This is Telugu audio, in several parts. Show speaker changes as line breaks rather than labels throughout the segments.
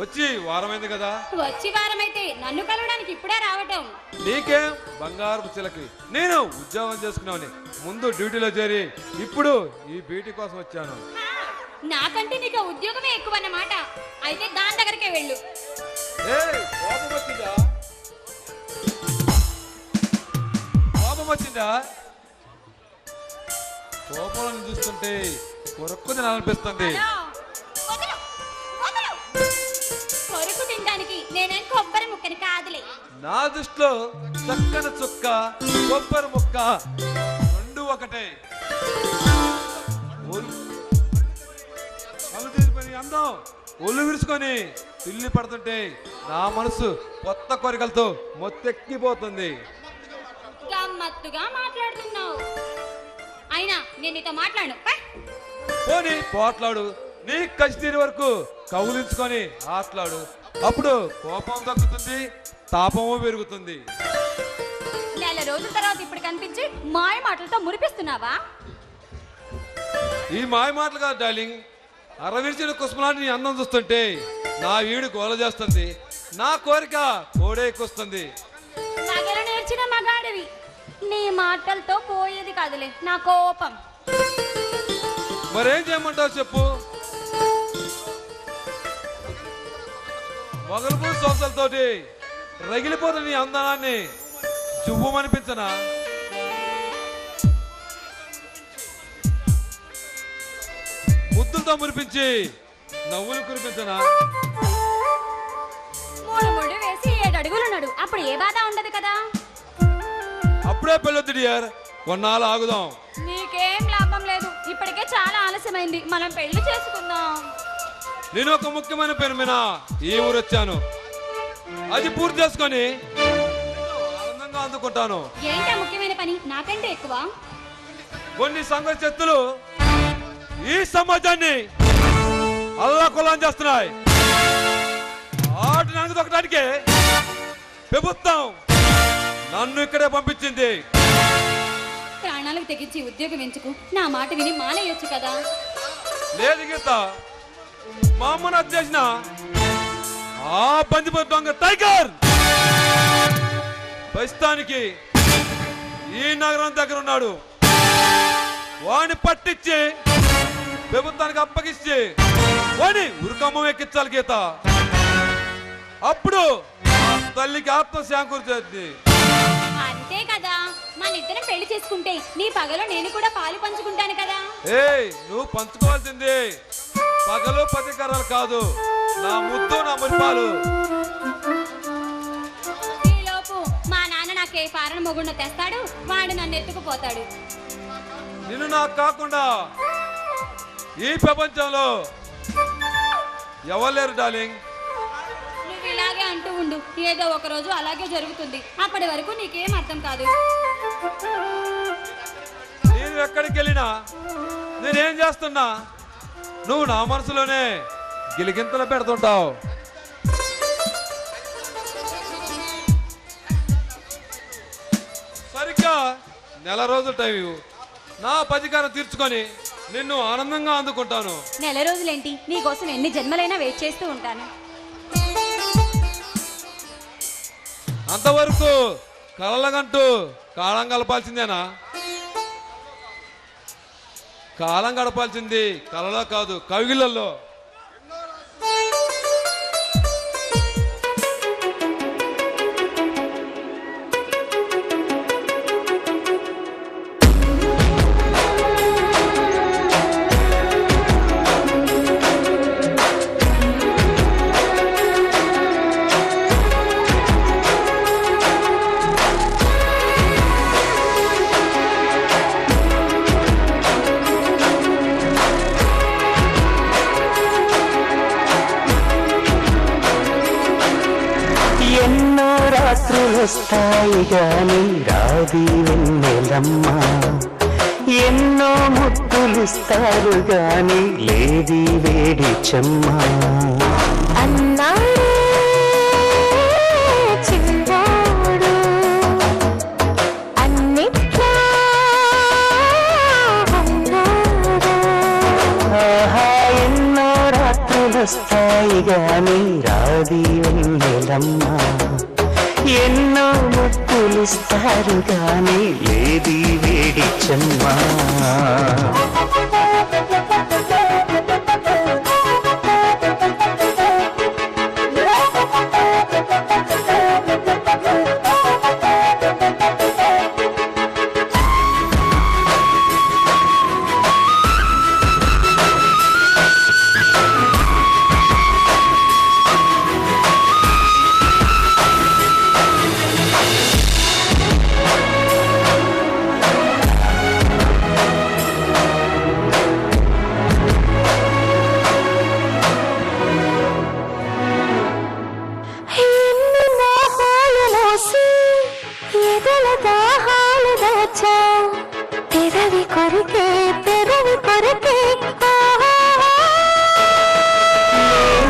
వచ్చి వారమైంది కదా.
వచ్చి వారమైతే నన్ను కలవడానికి ఇప్పుడే రావటం.
నీకేం బంగారు చిలకి, నేను ఉద్యోగం చేసుకున్నావని ముందు డ్యూటీలో చేరి ఇప్పుడు ఈ బ్యూటీ కోసం వచ్చాను.
నాకంటే నీకు ఉద్యోగమే ఎక్కువ అన్నమాట. అయితే దాని దగ్గరికే వెళ్ళు.
కోపం వచ్చిందా? కోపం వచ్చిందా? కోపం చూస్తుంటే కొరక్కు తినాలనిపిస్తుంది.
కొరకు తినడానికి నేనేం కొబ్బరి ముక్కని కాదులే.
నా దృష్టిలో చక్కని చుక్క కొబ్బరి ముక్క రెండు ఒకటే. అందం ఒళ్ళు విరుచుకొని పిల్లి పడుతుంటే నా మనసు కొత్త కోరికలతో మొత్తెక్కిపోతుంది.
గమ్మత్తుగా మాట్లాడుతున్నావు. అయినా నేను నీతో మాట్లాడు.
పోనీ పోట్లాడు, నీ కసి తీరి వరకు కౌలించుకొని ఆట్లాడు. అప్పుడు కోపం తగ్గుతుంది, తాపము పెరుగుతుంది.
నెల రోజుల తర్వాత ఇప్పుడు కనిపించి మాయ మాటలతో మురిపిస్తున్నావా?
ఈ మాయ మాటలు కాదు డార్లింగ్, అరవిరిచిన కుసుమలాంటి నీ అందం చూస్తుంటే నా వీడు గోల చేస్తుంది, నా కోరిక కోడే ఎక్కుస్తుంది.
నగర నేర్చిన మగాడివి, నీ మాటలతో పోయేది కాదులే నా కోపం.
మరేం చేయమంటావు చెప్పు? మొగలుపు సోసలతోటి రగిలిపోతున్న నీ అందాన్ని చువ్వమనిపించనా? ముద్దులతో మురిపించి నవ్వులు కురిపించనా?
3 వేసి 7 అడుగులున్నాడు, అప్పుడు ఏ బాధ ఉండదు కదా.
అప్పుడే పెళ్ళొద్దు డియర్, కొన్నాళ్ళు ఆగుదాం.
నీకేం లాభం లేదు, ఇప్పటికే చాలా ఆలస్యమైంది. మనం పెళ్లి చేసుకుందాం.
నేను ఒక ముఖ్యమైన పని మీద ఈ ఊరు వచ్చాను, అది పూర్తి చేసుకొని ఆనందంగా అందుకుంటాను.
ఏంటా ముఖ్యమైన పని? నాకంటే ఎక్కువ.
కొన్ని సంఘ శక్తులు ఈ సమాజాన్ని అల్లాకొల్లం చేస్తున్నాయి. వాటిని అణగదొక్కడానికే ప్రభుత్వం నన్ను ఇక్కడే పంపించింది.
ప్రాణాలకు తెగించి ఉద్యోగం ఎంచుకు, నా మాట విని మానేయొచ్చు కదా.
లేదు గీత, మా అమ్మను అది చేసిన ఆ బందిపోతు దొంగ టైగర్ ప్రస్తుతానికి ఈ నగరం దగ్గర ఉన్నాడు. వాడిని పట్టించి ప్రభుత్వానికి అప్పగిస్తే వాడిని ఉరికమ్మం ఎక్కించాలి గీత. అప్పుడు తల్లికి ఆత్మశాంతి.
అంతే కదా, మన ఇద్దరం పెళ్లి చేసుకుంటే నీ పగలో నేను కూడా పాలు పంచుకుంటాను కదా.
నువ్వు పంచుకోవాల్సింది పగలు 10 కర్రలు కాదు, నా ముద్దు నా మురిపాలు.
ఈలోపు మా నాన్న నాకే పారణ మొగుండ తెస్తాడు, వాడు నన్ను ఎత్తుకుపోతాడు.
నిన్ను నాకు కాకుండా ఈ ప్రపంచంలో ఎవరు లేరు డార్లింగ్.
నువ్వు ఇలాగే అంటూ ఉండు, ఏదో ఒక రోజు అలాగే జరుగుతుంది. అప్పటి వరకు నీకేం అర్థం కాదు.
నేను ఎక్కడికి వెళ్ళినా, నేనేం చేస్తున్నా, నువ్వు నా మనసులోనే గిలిగింతలు పెడుతుంటావు. సరిగ్గా నెల రోజుల టైం ఇవ్వు, నా పదికారం తీర్చుకొని నిన్ను ఆనందంగా అందుకుంటాను.
నెల రోజులేంటి, నీకోసం ఎన్ని జన్మలైనా వెయిట్ చేస్తూ ఉంటాను.
అంతవరకు కలలగంటూ కాలం గడపాల్సిందేనా? కాలం గడపాల్సింది కలలో కాదు, కవిగిళ్ళల్లో.
వస్తాయి గాని రాది వెన్నెలమ్మ, ఎన్నో ముద్దులిస్తారు గాని లేది వేడి చెమ్మ.
అన్నాడు చిన్నోడు అన్నిట్లా ఉన్నాడు.
ఆహా ఎన్నో రాత్రులు వస్తాయి గాని రాది వెన్నెలమ్మ ఎన్నో ముద్దులిస్తారు గాని లేది వేడి చెమ్మా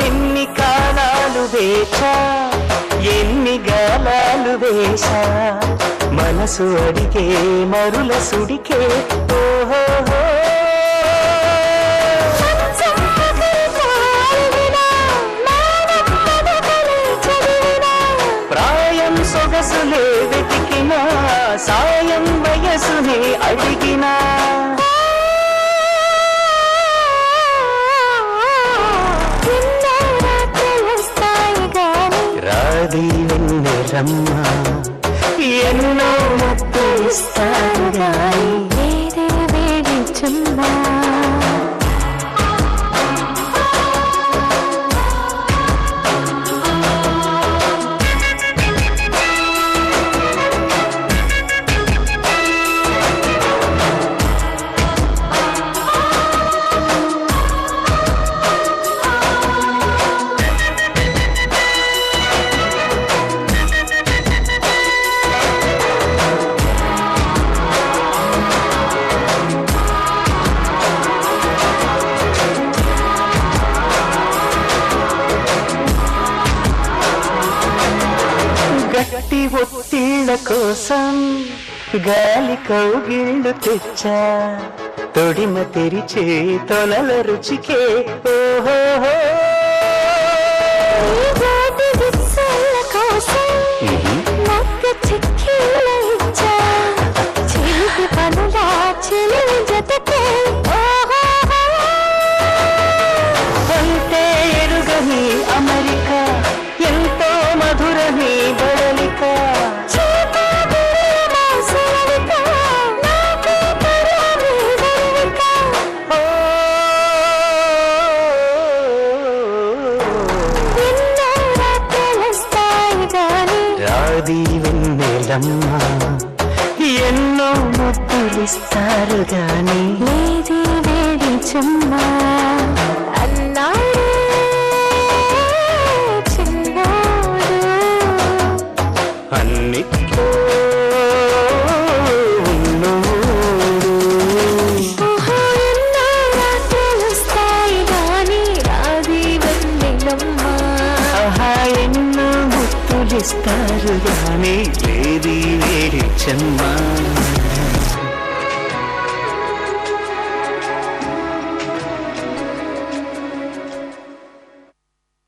ఎన్ని కాలాలు వేచా ఎన్ని గాలాలు వేశా మనసు అడిగే మరుల సుడికే ఓహో ప్రాయం సొగసులే వెతికినా సాయం వయసునే అడిగినా రాది వెన్నెలమ్మ ఎన్నో ముద్దులిస్తారు గాని వేరే వేడి చెమ్మా గట్టి ఒత్తిళ్ళ కోసం గాలి కౌగిళ్ళు తెచ్చా తొడిమ తెరిచే తొలల రుచికే ఓహో అంటే ఎరుగని అమెరికా ఎంతో మధురని బడలిక రాది వెన్నెలమ్మ ఎన్నో ముద్దులిస్తారు గాని లేది వేడి చెమ్మా అన్నాడు చిన్నాడు అన్నిట్లో ఉన్నోడు ఎన్నో రాత్రులొస్తాయి గాని రాది వెన్నెలమ్మ ఆహా ఎన్నో ముద్దులిస్తారు గాని లేది వేడి చెమ్మా